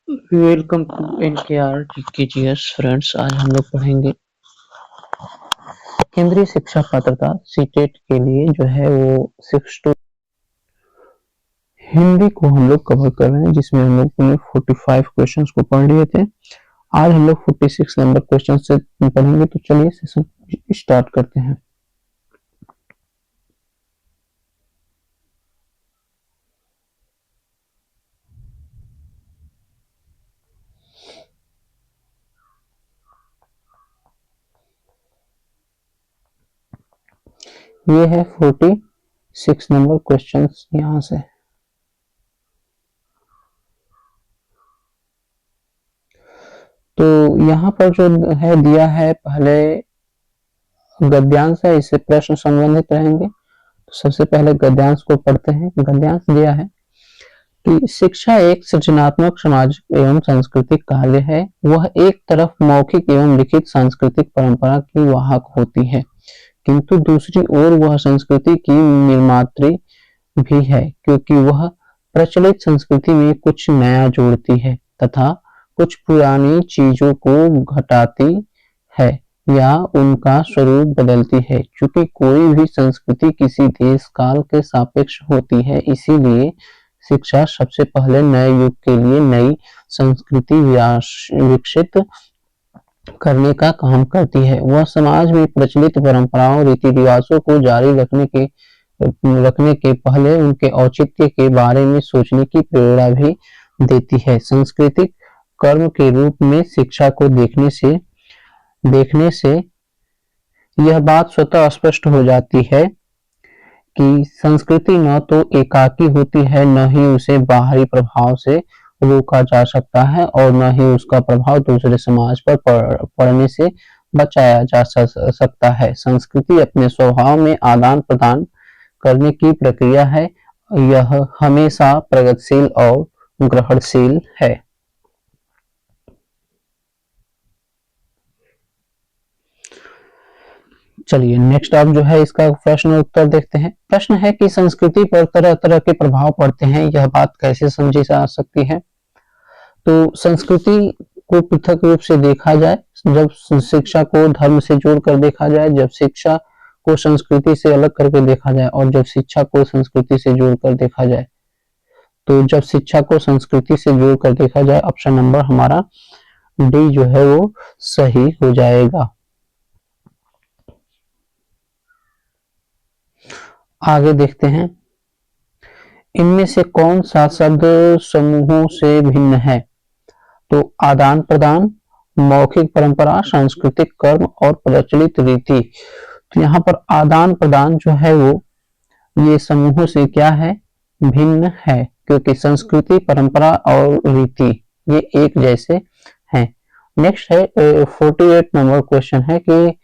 Welcome to NKR GKGS friends. आज हम लोग पढ़ेंगे केंद्रीय शिक्षा पात्रता सीटेट के लिए जो है वो 6 टू हिंदी को हम लोग कवर कर रहे हैं, जिसमें हम लोग ने 45 क्वेश्चंस को पढ़ लिए थे। आज हम लोग 46 नंबर क्वेश्चन से पढ़ेंगे। तो चलिए सेशन स्टार्ट करते हैं। ये है 46 नंबर क्वेश्चंस यहाँ से। तो यहाँ पर जो है दिया है, पहले गद्यांश है, इससे प्रश्न संबंधित रहेंगे। तो सबसे पहले गद्यांश को पढ़ते हैं। गद्यांश दिया है कि शिक्षा एक सृजनात्मक सामाजिक एवं सांस्कृतिक कार्य है। वह एक तरफ मौखिक एवं लिखित सांस्कृतिक परंपरा की वाहक होती है, किंतु दूसरी ओर वह संस्कृति की निर्मात्री भी है, क्योंकि वह प्रचलित संस्कृति में कुछ नया जोड़ती है तथा कुछ पुरानी चीजों को घटाती है या उनका स्वरूप बदलती है। चूंकि कोई भी संस्कृति किसी देश काल के सापेक्ष होती है, इसीलिए शिक्षा सबसे पहले नए युग के लिए नई संस्कृति विकसित करने का काम करती है। वह समाज में प्रचलित परंपराओं रीति रिवाजों को जारी रखने के पहले उनके औचित्य के बारे में सोचने की प्रेरणा भी देती है। सांस्कृतिक कर्म के रूप में शिक्षा को देखने से यह बात स्वतः स्पष्ट हो जाती है कि संस्कृति न तो एकाकी होती है, न ही उसे बाहरी प्रभाव से रोका जा सकता है और न ही उसका प्रभाव दूसरे समाज पर पड़ने से बचाया जा सकता है। संस्कृति अपने स्वभाव में आदान प्रदान करने की प्रक्रिया है। यह हमेशा प्रगतिशील और ग्रहणशील है। चलिए नेक्स्ट आप जो है इसका प्रश्न उत्तर देखते हैं। प्रश्न है कि संस्कृति पर तरह तरह के प्रभाव पड़ते हैं, यह बात कैसे समझी जा सकती है। तो संस्कृति को पृथक रूप से देखा जाए, जब शिक्षा को धर्म से जोड़कर देखा जाए, जब शिक्षा को संस्कृति से अलग करके देखा जाए और जब शिक्षा को संस्कृति से जोड़कर देखा जाए। तो जब शिक्षा को संस्कृति से जोड़कर देखा जाए, ऑप्शन नंबर हमारा डी जो है वो सही हो जाएगा। आगे देखते हैं, इनमें से कौन सा शब्द समूहों से भिन्न है। तो आदान प्रदान, मौखिक परंपरा, सांस्कृतिक कर्म और प्रचलित रीति। तो यहाँ पर आदान प्रदान जो है वो ये समूहों से क्या है, भिन्न है, क्योंकि संस्कृति, परंपरा और रीति ये एक जैसे हैं। नेक्स्ट है 48 नंबर क्वेश्चन है कि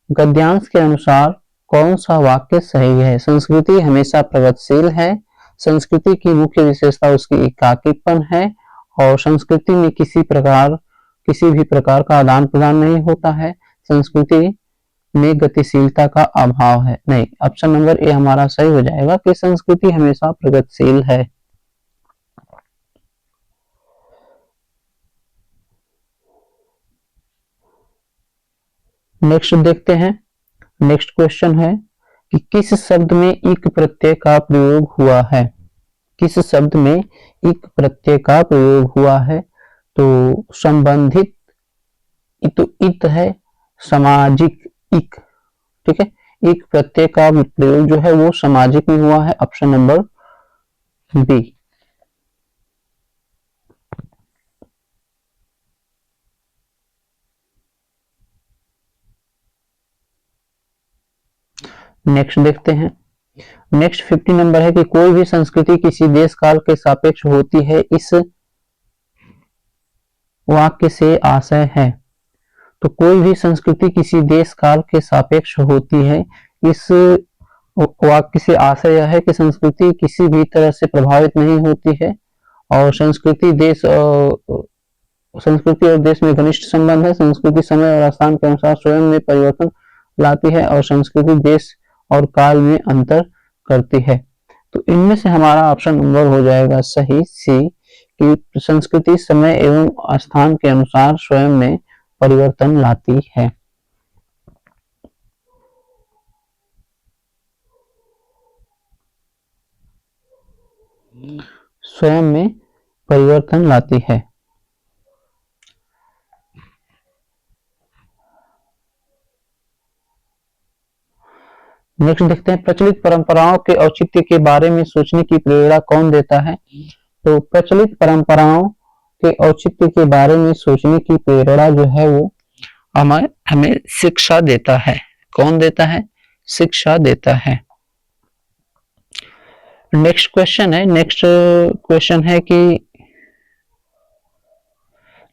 गद्यांश के अनुसार कौन सा वाक्य सही है। संस्कृति हमेशा प्रगतिशील है। संस्कृति की मुख्य विशेषता उसकी एकाकीपन है और संस्कृति में किसी भी प्रकार का आदान प्रदान नहीं होता है। संस्कृति में गतिशीलता का अभाव है। नहीं, ऑप्शन नंबर ए हमारा सही हो जाएगा कि संस्कृति हमेशा प्रगतिशील है। नेक्स्ट देखते हैं। नेक्स्ट क्वेश्चन है कि किस शब्द में इक प्रत्यय का प्रयोग हुआ है। किस शब्द में इक प्रत्यय का प्रयोग हुआ है। तो संबंधित इत है, सामाजिक इक, ठीक है। इक प्रत्यय का प्रयोग जो है वो सामाजिक में हुआ है, ऑप्शन नंबर बी। नेक्स्ट देखते हैं। नेक्स्ट 50 नंबर है कि कोई भी संस्कृति किसी देश काल के सापेक्ष होती है, इस वाक्य से आशय है। तो कोई भी संस्कृति किसी देश काल के सापेक्ष होती है, इस वाक्य से आशय यह है कि संस्कृति किसी भी तरह से प्रभावित नहीं होती है और संस्कृति और देश में घनिष्ठ संबंध है। संस्कृति समय और स्थान के अनुसार स्वयं में परिवर्तन लाती है और संस्कृति देश और काल में अंतर करती है। तो इनमें से हमारा ऑप्शन नंबर हो जाएगा सही सी, कि संस्कृति समय एवं स्थान के अनुसार स्वयं में परिवर्तन लाती है। स्वयं में परिवर्तन लाती है। नेक्स्ट देखते हैं, प्रचलित परंपराओं के औचित्य के बारे में सोचने की प्रेरणा कौन देता है? तो प्रचलित परंपराओं के औचित्य के बारे में सोचने की प्रेरणा जो है वो हमें शिक्षा देता है। कौन देता है? शिक्षा देता है। नेक्स्ट क्वेश्चन है कि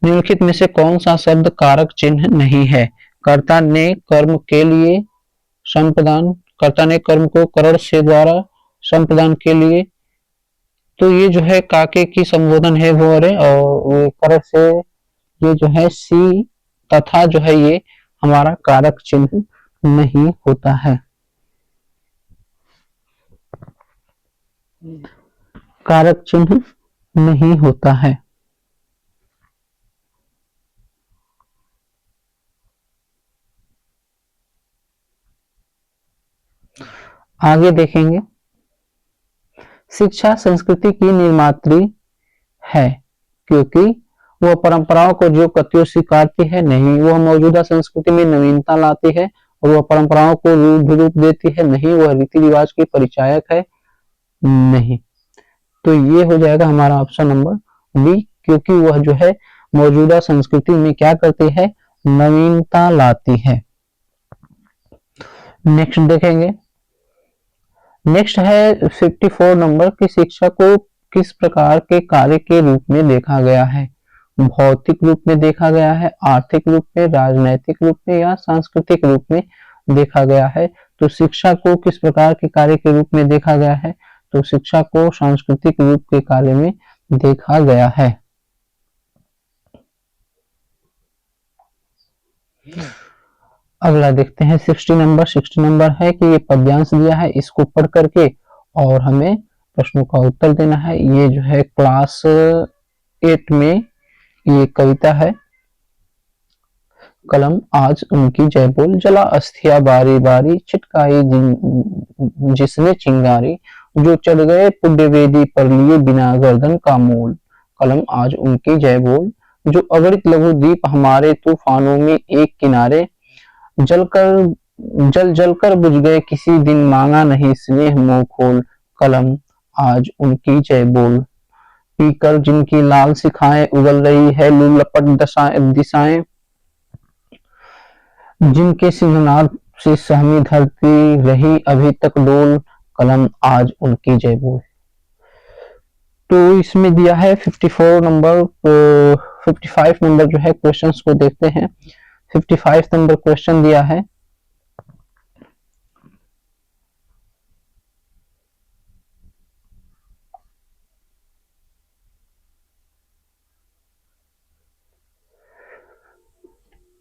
निम्नलिखित में से कौन सा शब्द कारक चिन्ह नहीं है? कर्ता ने कर्म को करण से द्वारा संप्रदान के लिए, तो ये जो है काके की संबोधन है वो, और ये करण से ये जो है सी तथा जो है ये हमारा कारक चिन्ह नहीं होता है। कारक चिन्ह नहीं होता है। आगे देखेंगे, शिक्षा संस्कृति की निर्मात्री है क्योंकि वह परंपराओं को जो कतियों स्वीकारती है नहीं, वह मौजूदा संस्कृति में नवीनता लाती है, और वह परंपराओं को रूप देती है नहीं, वह रीति रिवाज की परिचायक है नहीं। तो ये हो जाएगा हमारा ऑप्शन नंबर बी, क्योंकि वह जो है मौजूदा संस्कृति में क्या करती है? नवीनता लाती है। नेक्स्ट देखेंगे, नेक्स्ट है 54 नंबर की शिक्षा को किस प्रकार के कार्य के रूप में देखा गया है? भौतिक रूप में देखा गया है, आर्थिक रूप में, राजनैतिक रूप में या सांस्कृतिक रूप में देखा गया है? तो शिक्षा को किस प्रकार के कार्य के रूप में देखा गया है? तो शिक्षा को सांस्कृतिक रूप के कार्य में देखा गया है। अगला देखते हैं 60 नंबर है कि ये पद्यांश दिया है, इसको पढ़ करके और हमें प्रश्नों का उत्तर देना है। ये जो है क्लास 8 में ये कविता है। कलम आज उनकी जय बोल, जला अस्थिया बारी बारी, छिटकाई जिसने चिंगारी, जो चढ़ गए पुण्य वेदी पर लिए बिना गर्दन का मोल। कलम आज उनकी जय बोल, जो अगणित लघु दीप हमारे तूफानों में एक किनारे, जल कर बुझ गए किसी दिन, मांगा नहीं स्नेह मुंह खोल। कलम आज उनकी जय बोल, पीकर जिनकी लाल शिखाएं उगल रही है लुलपट दिशाएं, जिनके सिंहनाद से सहमी धरती रही अभी तक डोल। कलम आज उनकी जय बोल। तो इसमें दिया है 54 नंबर, 55 नंबर जो है क्वेश्चंस को देखते हैं। 55 नंबर क्वेश्चन दिया है,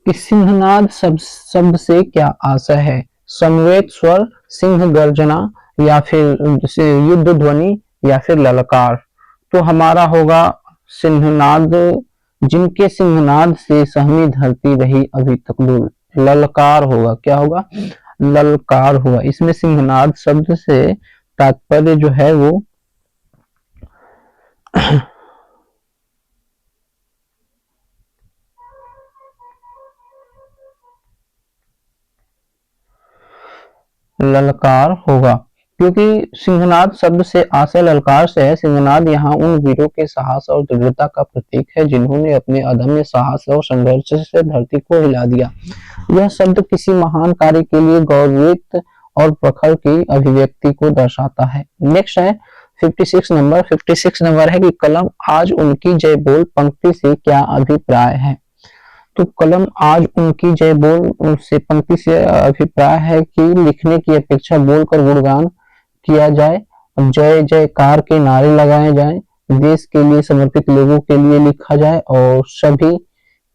सिंहनाद शब्द से क्या आशय है? समवेत स्वर, सिंह गर्जना, या फिर युद्ध ध्वनि, या फिर ललकार। तो हमारा होगा सिंहनाद, जिनके सिंहनाद से सहमी धरती रही अभी तक डोल। ललकार होगा, क्या होगा? ललकार होगा। इसमें सिंहनाद शब्द से तात्पर्य जो है वो ललकार होगा, क्योंकि सिंहनाद शब्द से आशय ललकार से है। सिंहनाद यहाँ उन वीरों के साहस और दृढ़ता का प्रतीक है जिन्होंने अपने अदम्य साहस और संघर्ष से धरती को हिला दिया। यह शब्द किसी महान कार्य के लिए गौरवित और प्रखर की अभिव्यक्ति को दर्शाता है। नेक्स्ट है 56 नंबर। 56 नंबर है कि कलम आज उनकी जय बोल पंक्ति से क्या अभिप्राय है? तो कलम आज उनकी जय बोल से पंक्ति से अभिप्राय है कि लिखने की अपेक्षा बोलकर गुणगान किया जाए, जय जयकार के नारे लगाए जाएं, देश के लिए समर्पित लोगों के लिए लिखा जाए और सभी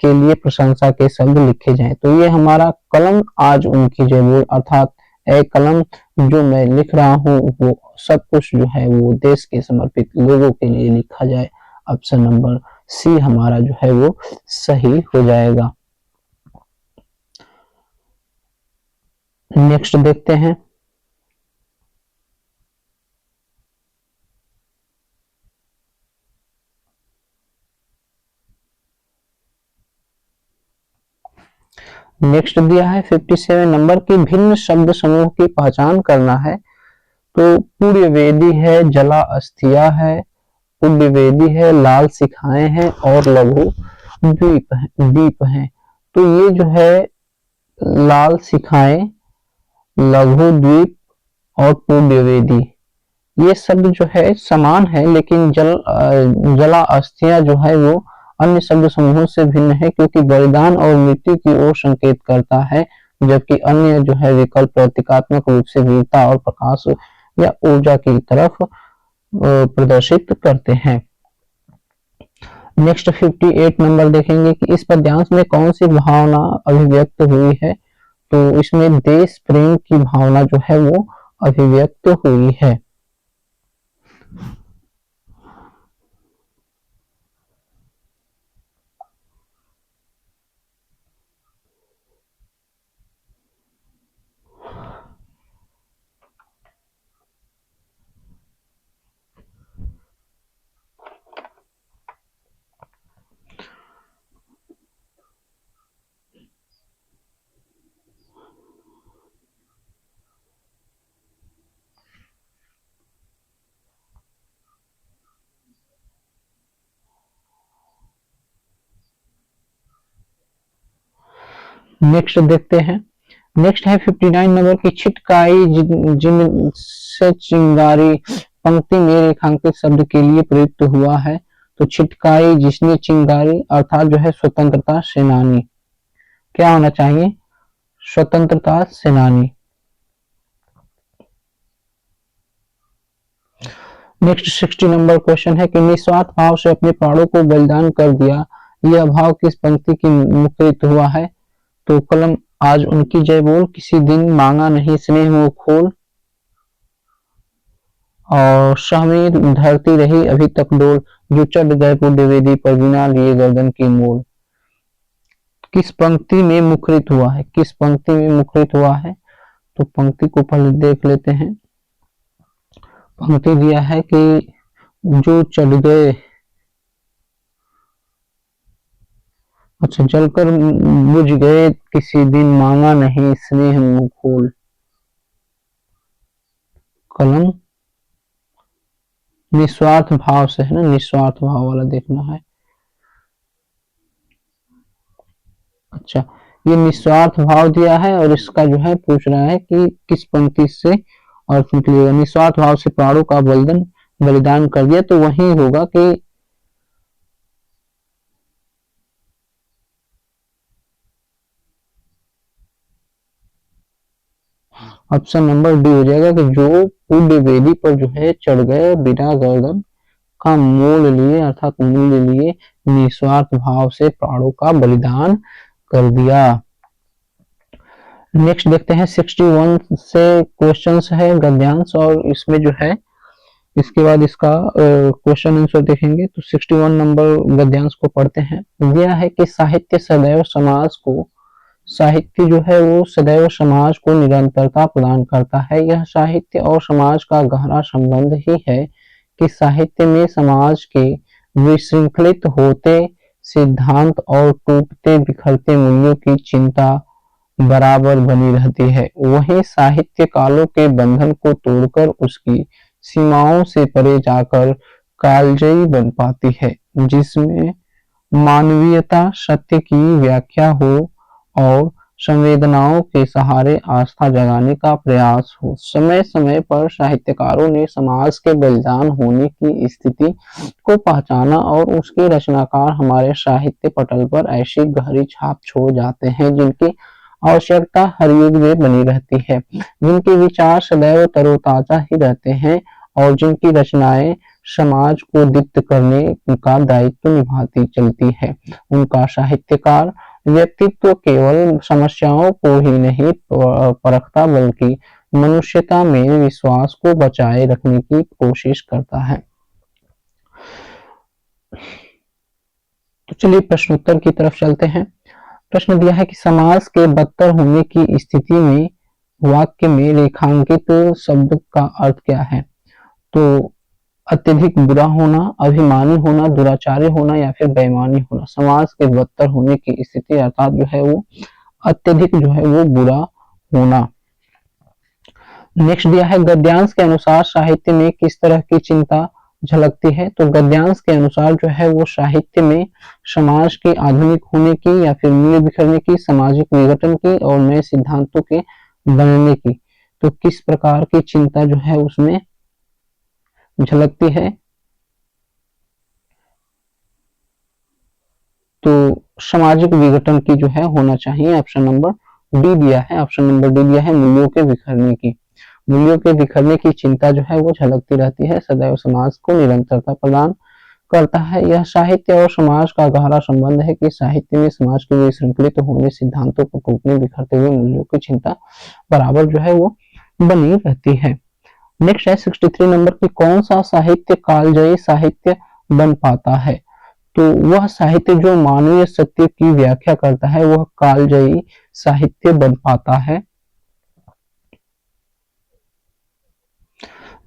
के लिए प्रशंसा के शब्द लिखे जाएं। तो ये हमारा कलम आज उनकी जय बोल, अर्थात ए कलम जो मैं लिख रहा हूँ वो सब कुछ जो है वो देश के समर्पित लोगों के लिए लिखा जाए, ऑप्शन नंबर सी हमारा जो है वो सही हो जाएगा। नेक्स्ट देखते हैं। नेक्स्ट दिया है 57 नंबर की भिन्न शब्द समूह की पहचान करना है। तो पूर्यवेदी है, जला अस्थिया है, पुण्यवेदी है, लाल शिखाएं हैं और लघु द्वीप हैं। तो ये जो है लाल शिखाएं, लघु द्वीप और पुण्यवेदी, ये शब्द जो है समान है, लेकिन जला अस्थियां जो है वो अन्य शब्द समूहों से भिन्न है, क्योंकि बलिदान और मृत्यु की ओर संकेत करता है, जबकि अन्य जो है विकल्प प्रतीकात्मक रूप से वीरता और प्रकाश या ऊर्जा की तरफ प्रदर्शित करते हैं। नेक्स्ट 58 नंबर देखेंगे कि इस पद्यांश में कौन सी भावना अभिव्यक्त हुई है। तो इसमें देश प्रेम की भावना जो है वो अभिव्यक्त हुई है। नेक्स्ट देखते हैं। नेक्स्ट है 59 नंबर की छिटकाई जिन से चिंगारी पंक्ति में रेखांकित शब्द के लिए प्रयुक्त हुआ है। तो छिटकाई जिसने चिंगारी अर्थात जो है स्वतंत्रता सेनानी, क्या होना चाहिए, स्वतंत्रता सेनानी। नेक्स्ट 60 नंबर क्वेश्चन है कि निस्वार्थ भाव से अपने प्राणों को बलिदान कर दिया, यह भाव किस पंक्ति की मुखरित हुआ है। तो कलम आज उनकी जय बोल, किसी दिन मांगा नहीं स्नेह मुंह खोल, और शामी धरती रही अभी तक डोल, जो चढ़ गए पुण्यवेदी पर बिना लिए गर्दन की मोल। किस पंक्ति में मुखरित हुआ है, किस पंक्ति में मुखरित हुआ है। तो पंक्ति को पहले देख लेते हैं। पंक्ति दिया है कि जो चढ़ गए, अच्छा, जलकर बुझ गए किसी दिन मांगा नहीं स्नेह मुंह खोल। कलम निस्वार्थ भाव से है ना, निस्वार्थ भाव वाला देखना है। अच्छा, ये निस्वार्थ भाव दिया है और इसका जो है पूछ रहा है कि किस पंक्ति से अर्थ निकलेगा। निस्वार्थ भाव से प्राणों का बलिदान कर दिया, तो वही होगा कि ऑप्शन नंबर डी हो जाएगा कि जो पुण्य वेदी पर जो है चढ़ गए बिना गर्दन का मोल लिए अर्थात मूल्य लिए, निस्वार्थ भाव से प्राणों का बलिदान कर दिया। नेक्स्ट देखते हैं 61 से क्वेश्चंस है गद्यांश, और इसमें जो है इसके बाद इसका क्वेश्चन आंसर देखेंगे। तो 61 नंबर गद्यांश को पढ़ते हैं। यह है कि साहित्य सदैव समाज को, साहित्य जो है वो सदैव समाज को निरंतरता प्रदान करता है। यह साहित्य और समाज का गहरा संबंध ही है कि साहित्य में समाज के विशृंखलित होते सिद्धांत और टूटते बिखरते मूल्यों की चिंता बराबर बनी रहती है। वहीं साहित्य कालों के बंधन को तोड़कर उसकी सीमाओं से परे जाकर कालजयी बन पाती है, जिसमें मानवीयता, सत्य की व्याख्या हो और संवेदनाओं के सहारे आस्था जगाने का प्रयास हो। समय समय पर साहित्यकारों ने समाज के बलिदान होने की स्थिति को पहचाना और उसके रचनाकार हमारे साहित्य पटल पर ऐसी गहरी छाप छोड़ जाते हैं जिनकी आवश्यकता हर युग में बनी रहती है, जिनके विचार सदैव तरोताजा ही रहते हैं और जिनकी रचनाएं समाज को दीप्त करने का दायित्व निभाती चलती है। उनका साहित्यकार व्यक्तित्व केवल समस्याओं को ही नहीं परखता, बल्कि मनुष्यता में विश्वास को बचाए रखने की कोशिश करता है। चलिए प्रश्नोत्तर की तरफ चलते हैं। प्रश्न दिया है कि समास के बदतर होने की स्थिति में वाक्य में रेखांकित शब्द का अर्थ क्या है? तो अत्यधिक बुरा होना, अभिमानी होना, दुराचारी होना या फिर बेईमानी होना। समाज के बदतर होने की स्थिति अर्थात जो है वो अत्यधिक जो है वो बुरा होना। नेक्स्ट दिया है गद्यांश के अनुसार साहित्य में किस तरह की चिंता झलकती है? तो गद्यांश के अनुसार जो है वो साहित्य में समाज के आधुनिक होने की या फिर मूल्य बिखरने की, सामाजिक विघटन की और नए सिद्धांतों के बनने की। तो किस प्रकार की चिंता जो है उसमें झलकती है? तो सामाजिक विघटन की जो है होना चाहिए। ऑप्शन नंबर डी दिया है, ऑप्शन नंबर डी दिया है मूल्यों के बिखरने की। मूल्यों के बिखरने की चिंता जो है वो झलकती रहती है, सदैव समाज को निरंतरता प्रदान करता है। यह साहित्य और समाज का गहरा संबंध है कि साहित्य में समाज के विशृंखलित होने, सिद्धांतों को टूटने, बिखरते हुए मूल्यों की चिंता बराबर जो है वो बनी रहती है। नेक्स्ट है 63 नंबर की कौन सा साहित्य कालजयी साहित्य बन पाता है? तो वह साहित्य जो मानवीय सत्य की व्याख्या करता है वह कालजयी साहित्य बन पाता है।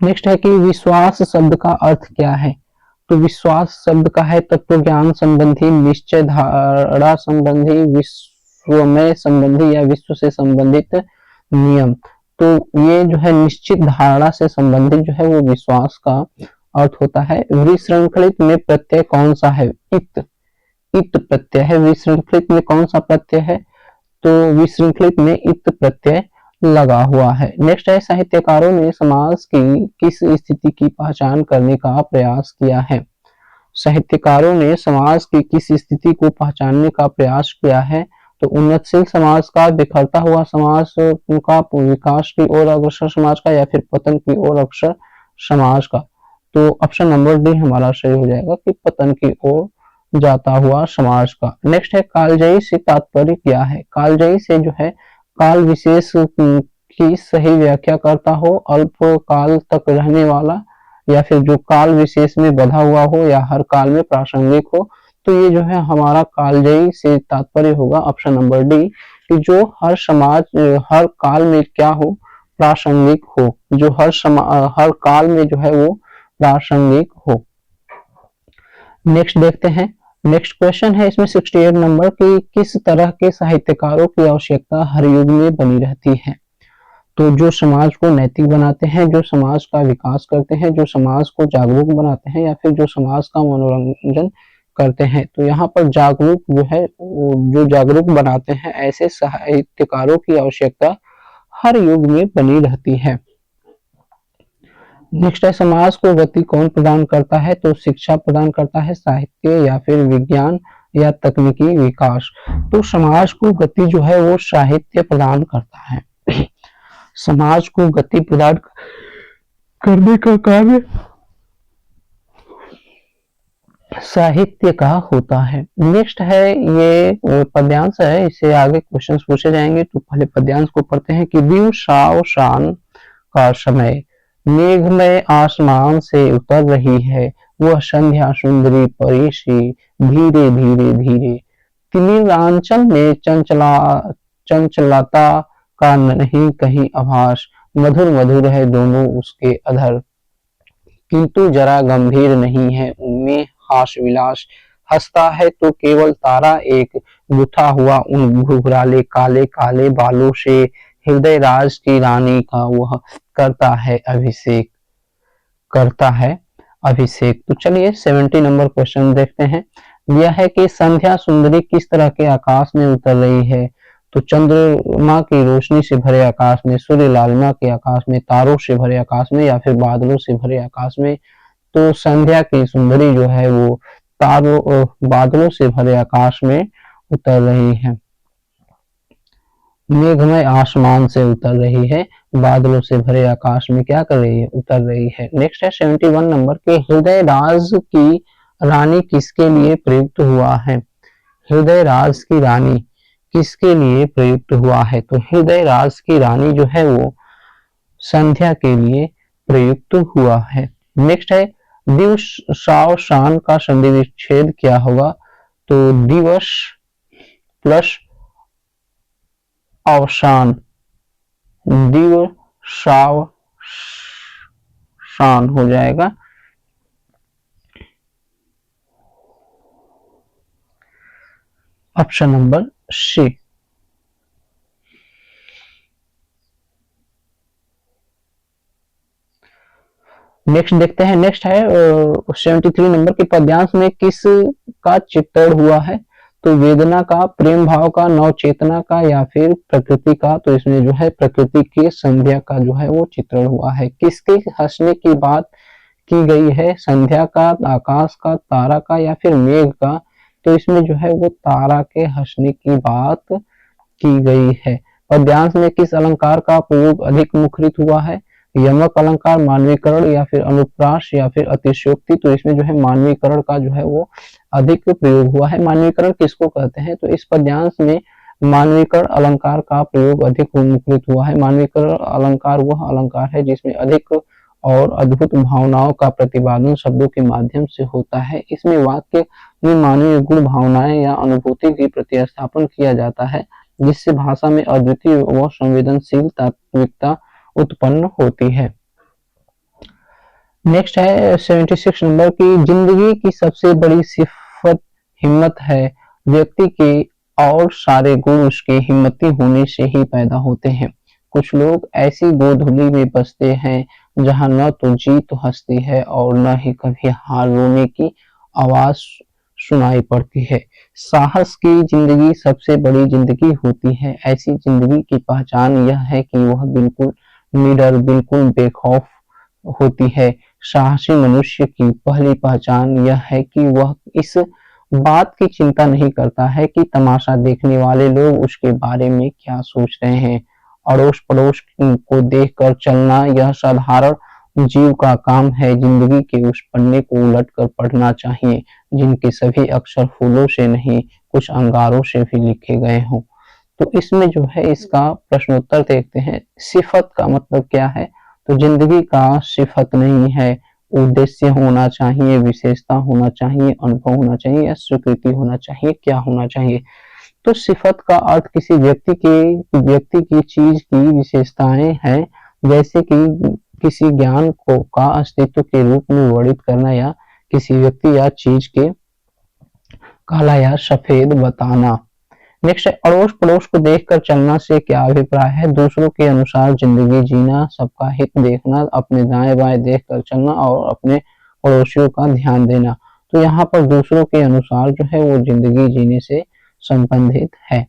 नेक्स्ट है कि विश्वास शब्द का अर्थ क्या है? तो विश्वास शब्द का है तत्व ज्ञान संबंधी, निश्चय धारणा संबंधी, विश्वमय संबंधी या विश्व से संबंधित नियम। तो ये जो है निश्चित धारणा से संबंधित जो है वो विश्वास का अर्थ होता है। विशृंखलित में प्रत्यय कौन सा है? इत, इत प्रत्यय है। विशृंखलित में कौन सा प्रत्यय है? तो विशृंखलित में इत प्रत्यय लगा हुआ है। नेक्स्ट है साहित्यकारों ने समाज की किस स्थिति की पहचान करने का प्रयास किया है? साहित्यकारों ने समाज की किस स्थिति को पहचानने का प्रयास किया है? तो उन्नतशील समाज का, बिखरता हुआ समाज का, विकास की ओर अग्रसर समाज का या फिर पतन की ओर अग्रसर समाज का। तो ऑप्शन नंबर डी हमारा सही हो जाएगा कि पतन की ओर जाता हुआ समाज का। नेक्स्ट है कालजयी से तात्पर्य क्या है? कालजयी से जो है काल विशेष की सही व्याख्या करता हो, अल्प काल तक रहने वाला या फिर जो काल विशेष में बधा हुआ हो या हर काल में प्रासंगिक हो। तो ये जो है हमारा कालजयी से तात्पर्य होगा ऑप्शन नंबर डी कि जो हर समाज हर काल में क्या हो? प्रासंगिक हो। जो हर काल में जो है वो प्रासंगिक हो। नेक्स्ट देखते हैं। नेक्स्ट क्वेश्चन है इसमें 68 नंबर की किस तरह के साहित्यकारों की आवश्यकता हर युग में बनी रहती है? तो जो समाज को नैतिक बनाते हैं, जो समाज का विकास करते हैं, जो समाज को जागरूक बनाते हैं या फिर जो समाज का मनोरंजन करते हैं। तो यहाँ पर जागरूक जो है जो जागरूक बनाते हैं ऐसे साहित्यकारों की आवश्यकता हर युग में बनी रहती है। नेक्स्ट है समाज को गति कौन प्रदान करता है? तो शिक्षा प्रदान करता है, साहित्य या फिर विज्ञान या तकनीकी विकास। तो समाज को गति जो है वो साहित्य प्रदान करता है। समाज को गति प्रदान करने का कार्य साहित्य का होता है। नेक्स्ट है ये पद्यांश है, इससे आगे क्वेश्चंस पूछे जाएंगे। तो पहले पद्यांश को पढ़ते हैं कि दिव साव शान का समय, मेघमय आसमान से उतर रही है, वह संध्या सुंदरी परेशी धीरे धीरे धीरे। तिमिरांचल में चंचलता का नहीं कहीं आभास, मधुर मधुर है दोनों उसके अधर, किंतु जरा गंभीर नहीं है उनमें हास विलास। हंसता है तो केवल तारा एक, गुथा हुआ उन घुघराले काले काले बालों से, हृदय राज की रानी का वह करता है अभिषेक, करता है अभिषेक। तो चलिए 70 नंबर क्वेश्चन देखते हैं। यह है कि संध्या सुंदरी किस तरह के आकाश में उतर रही है? तो चंद्रमा की रोशनी से भरे आकाश में, सूर्य लालिमा के आकाश में, तारों से भरे आकाश में या फिर बादलों से भरे आकाश में। तो संध्या की सुंदरी जो है वो तारों बादलों से भरे आकाश में उतर रही है, मेघमय आसमान से उतर रही है, बादलों से भरे आकाश में क्या कर रही है? उतर रही है। नेक्स्ट है 71 नंबर के हृदय राज की रानी किसके लिए प्रयुक्त हुआ है? हृदय राज की रानी किसके लिए प्रयुक्त हुआ है? तो हृदय राज की रानी जो है वो संध्या के लिए प्रयुक्त हुआ है। नेक्स्ट है दिव साव शान का संधि विच्छेद क्या होगा? तो दिवस प्लस अवसान, दिवसावसान हो जाएगा। Option number C. नेक्स्ट देखते हैं, नेक्स्ट है 73 नंबर के पद्यांश में किस का चित्रण हुआ है? तो वेदना का, प्रेम भाव का, नव चेतना का या फिर प्रकृति का? तो इसमें जो है प्रकृति की संध्या का जो है वो चित्रण हुआ है। किसके हंसने की बात की गई है? संध्या का, आकाश का, तारा का या फिर मेघ का? तो इसमें जो है वो तारा के हंसने की बात की गई है। पद्यांश में किस अलंकार का प्रयोग अधिक मुखरित हुआ है? यमक अलंकार, मानवीकरण या फिर अनुप्रास या फिर अतिशयोक्ति? तो इसमें जो है मानवीकरण का जो है वो अधिक प्रयोग हुआ है। मानवीकरण किसको कहते हैं? तो इस पद्यांश में मानवीकरण अलंकार का प्रयोग अधिक मुखरित हुआ है। मानवीकरण अलंकार वह अलंकार है जिसमें अधिक और अद्भुत भावनाओं का प्रतिपादन शब्दों के माध्यम से होता है। इसमें वाक्य में मानवीय गुण, भावनाएं या अनुभूति की प्रतिस्थापन किया जाता है, जिससे भाषा में अद्वितीय व संवेदनशील तात्विकता उत्पन्न होती है। नेक्स्ट है 76 नंबर की, जिंदगी की सबसे बड़ी सिफत हिम्मत है। व्यक्ति के और सारे गुण उसके हिम्मती होने से ही पैदा होते हैं। कुछ लोग ऐसी गोधूली में बसते हैं जहां न तो जीत हंसती है और न ही कभी हार रोने की आवाज सुनाई पड़ती है। साहस की जिंदगी सबसे बड़ी जिंदगी होती है। ऐसी जिंदगी की पहचान यह है कि वह बिल्कुल निडर, बिल्कुल बेखौफ होती है। साहसी मनुष्य की पहली पहचान यह है कि वह इस बात की चिंता नहीं करता है कि तमाशा देखने वाले लोग उसके बारे में क्या सोच रहे हैं। अड़ोस पड़ोस को देखकर चलना यह साधारण जीव का काम है। जिंदगी के उस पन्ने को उलट कर पढ़ना चाहिए जिनके सभी अक्षर फूलों से नहीं, कुछ अंगारों से भी लिखे गए हों। तो इसमें जो है इसका प्रश्नोत्तर देखते हैं। सिफत का मतलब क्या है? तो जिंदगी का सिफत नहीं है, उद्देश्य होना चाहिए, विशेषता होना चाहिए, अनुभव होना चाहिए या स्वीकृति होना चाहिए, क्या होना चाहिए? तो सिफत का अर्थ किसी व्यक्ति की चीज की विशेषताएं हैं, जैसे कि किसी ज्ञान को का अस्तित्व के रूप में वर्णित करना या किसी व्यक्ति या चीज के काला या सफेद बताना। नेक्स्ट है, अड़ोस पड़ोस को देखकर चलना से क्या अभिप्राय है? दूसरों के अनुसार जिंदगी जीना, सबका हित देखना, अपने दाएं बाएं देखकर चलना और अपने पड़ोसियों का ध्यान देना। तो यहाँ पर दूसरों के अनुसार जो है वो जिंदगी जीने से संबंधित है।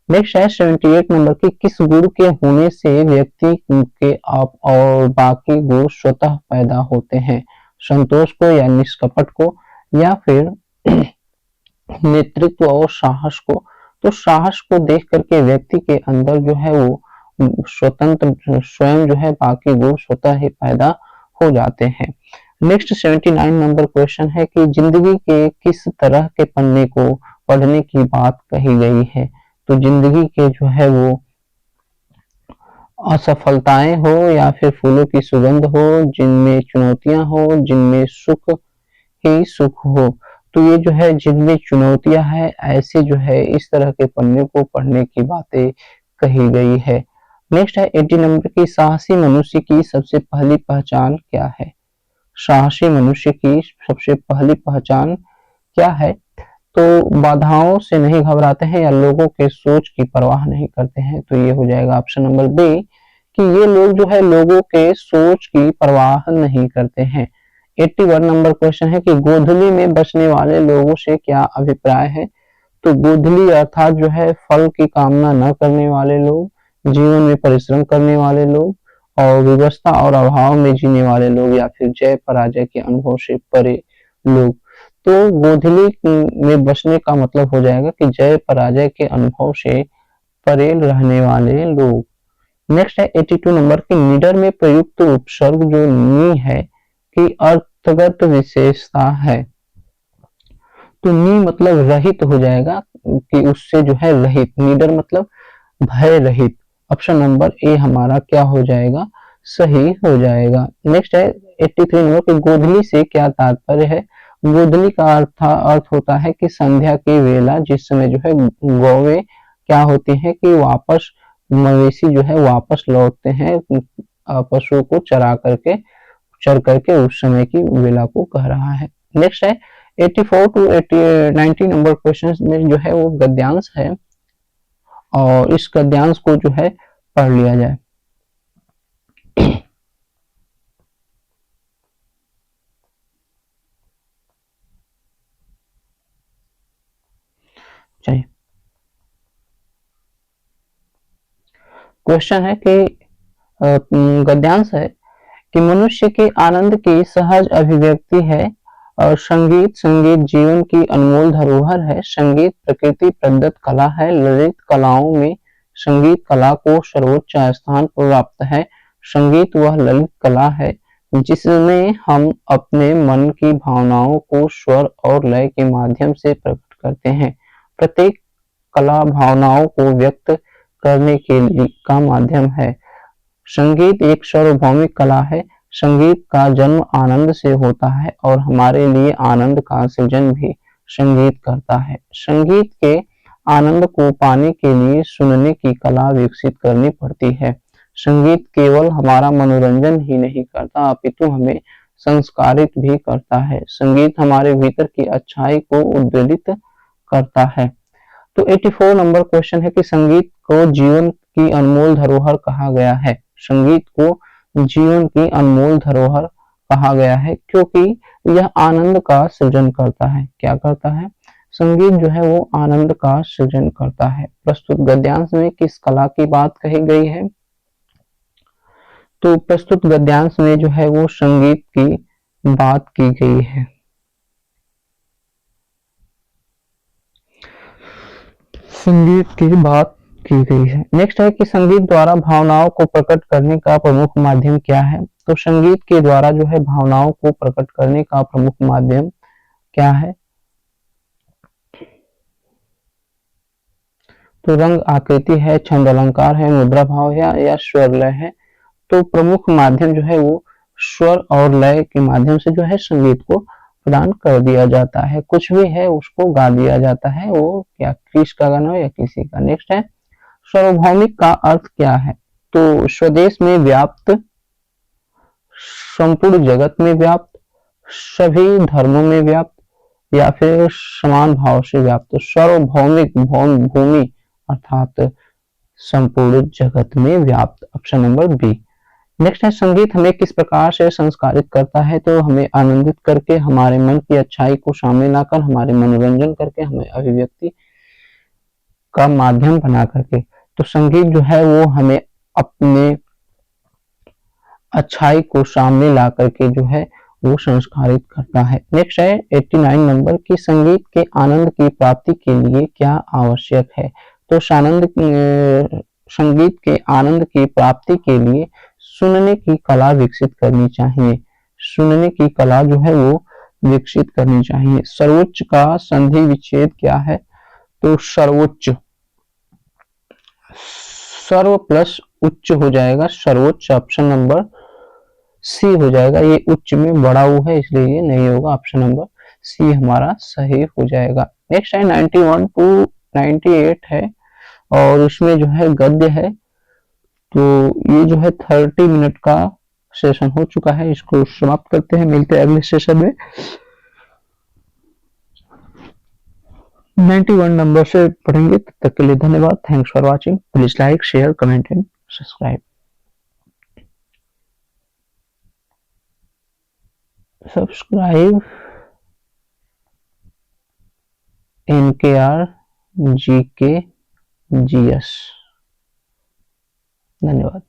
नेक्स्ट है 78 नंबर की, किस गुण के होने से व्यक्ति के आप और बाकी गुण स्वतः पैदा होते हैं? संतोष को या निष्कपट को या फिर नेतृत्व और साहस को? तो साहस को देख करके व्यक्ति के अंदर जो है वो स्वतंत्र स्वयं जो है बाकी गुण स्वतः ही पैदा हो जाते हैं। नेक्स्ट 79 नंबर क्वेश्चन है कि जिंदगी के किस तरह के पन्ने को पढ़ने की बात कही गई है? तो जिंदगी के जो है वो असफलताएं हो या फिर फूलों की सुगंध हो, जिनमें चुनौतियां हो, जिनमें सुख ही सुख हो। तो ये जो है जिनमें चुनौतियां हैं, ऐसे जो है इस तरह के पन्ने को पढ़ने की बातें कही गई है। नेक्स्ट है 80 नंबर की, साहसी मनुष्य की सबसे पहली पहचान क्या है? साहसी मनुष्य की सबसे पहली पहचान क्या है? तो बाधाओं से नहीं घबराते हैं या लोगों के सोच की परवाह नहीं करते हैं। तो ये हो जाएगा ऑप्शन नंबर बी कि ये लोग जो है लोगों के सोच की परवाह नहीं करते हैं। 81 नंबर क्वेश्चन है कि गोधूली में बसने वाले लोगों से क्या अभिप्राय है? तो गोधूली अर्थात जो है फल की कामना न करने वाले लोग, जीवन में परिश्रम करने वाले लोग और विवशता और अभाव में जीने वाले लोग या फिर जय पराजय के अनुभव से परे लोग। तो गोधूली में बसने का मतलब हो जाएगा कि जय पराजय के अनुभव से परे रहने वाले लोग। नेक्स्ट है 82 नंबर की, निडर में प्रयुक्त उपसर्ग जो नी है की अर्थगत विशेषता है। तो नी मतलब रहित हो जाएगा कि उससे जो है रहित, निडर मतलब भय रहित। ऑप्शन नंबर ए हमारा क्या हो जाएगा? सही हो जाएगा। नेक्स्ट है 83 नंबर की, गोधूली से क्या तात्पर्य है? गोधली का अर्थ होता है कि संध्या की वेला, जिस समय जो है गौवे क्या होती है कि वापस मवेशी जो है वापस लौटते हैं पशुओं को चर करके उस समय की वेला को कह रहा है। नेक्स्ट है 84 टू 90 नंबर क्वेश्चन में जो है वो गद्यांश है और इस गद्यांश को जो है पढ़ लिया जाए। चलिए क्वेश्चन है कि गद्यांश है कि मनुष्य के आनंद की सहज अभिव्यक्ति है और संगीत जीवन की अनमोल धरोहर है। संगीत प्रकृति प्रदत्त कला है। ललित कलाओं में संगीत कला को सर्वोच्च स्थान प्राप्त है। संगीत वह ललित कला है जिसमें हम अपने मन की भावनाओं को स्वर और लय के माध्यम से प्रकट करते हैं। प्रत्येक कला भावनाओं को व्यक्त करने के लिए का माध्यम है। संगीत एक सार्वभौमिक कला है। संगीत का जन्म आनंद से होता है और हमारे लिए आनंद का सृजन भी संगीत करता है। संगीत के आनंद को पाने के लिए सुनने की कला विकसित करनी पड़ती है। संगीत केवल हमारा मनोरंजन ही नहीं करता अपितु हमें संस्कारित भी करता है। संगीत हमारे भीतर की अच्छाई को उद्वेलित करता है। तो 84 नंबर क्वेश्चन है कि संगीत को जीवन की अनमोल धरोहर कहा गया है। संगीत को जीवन की अनमोल धरोहर कहा गया है क्योंकि यह आनंद का सृजन करता है। क्या करता है? संगीत जो है वो आनंद का सृजन करता है। प्रस्तुत गद्यांश में किस कला की बात कही गई है? तो प्रस्तुत गद्यांश में जो है वो संगीत की बात की गई है। संगीत की बात की गई है। नेक्स्ट है कि संगीत द्वारा भावनाओं को प्रकट करने का प्रमुख माध्यम क्या है? तो संगीत के द्वारा जो है भावनाओं को प्रकट करने का प्रमुख माध्यम क्या है? तो रंग आकृति है, छंद अलंकार है, मुद्रा भाव है या स्वर लय है। तो प्रमुख माध्यम जो है वो स्वर और लय के माध्यम से जो है संगीत को प्रदान कर दिया जाता है। कुछ भी है उसको गा दिया जाता है, वो क्या किसका गाना हो या किसी का। नेक्स्ट है सार्वभौमिक का अर्थ क्या है? तो स्वदेश में व्याप्त, संपूर्ण जगत में व्याप्त, सभी धर्मों में व्याप्त या फिर समान भाव से व्याप्त। सार्वभौमिक भूमि अर्थात संपूर्ण जगत में व्याप्त। Option number B. नेक्स्ट है संगीत हमें किस प्रकार से संस्कारित करता है? तो हमें आनंदित करके, हमारे मन की अच्छाई को सामने लाकर, हमारे मनोरंजन करके, हमें अभिव्यक्ति का माध्यम बना करके। तो संगीत जो है वो हमें अपने अच्छाई को सामने ला करके जो है वो संस्कारित करता है। नेक्स्ट है 89 नंबर की संगीत के आनंद की प्राप्ति के लिए क्या आवश्यक है? तो संगीत के आनंद की प्राप्ति के लिए सुनने की कला विकसित करनी चाहिए। सुनने की कला जो है वो विकसित करनी चाहिए। सर्वोच्च का संधि विच्छेद क्या है? तो सर्वोच्च, सर्व प्लस उच्च हो जाएगा सर्वोच्च। ऑप्शन नंबर सी हो जाएगा। ये उच्च में बड़ा ऊ है इसलिए ये नहीं होगा। ऑप्शन नंबर सी हमारा सही हो जाएगा। नेक्स्ट है 91 टू 98 है और इसमें जो है गद्य है। तो ये जो है 30 मिनट का सेशन हो चुका है, इसको समाप्त करते हैं। मिलते हैं अगले सेशन में 91 नंबर से पढ़ेंगे। तब तक के लिए धन्यवाद। Thanks for watching. Please like, share, comment and subscribe. Subscribe NKR GK GS। धन्यवाद।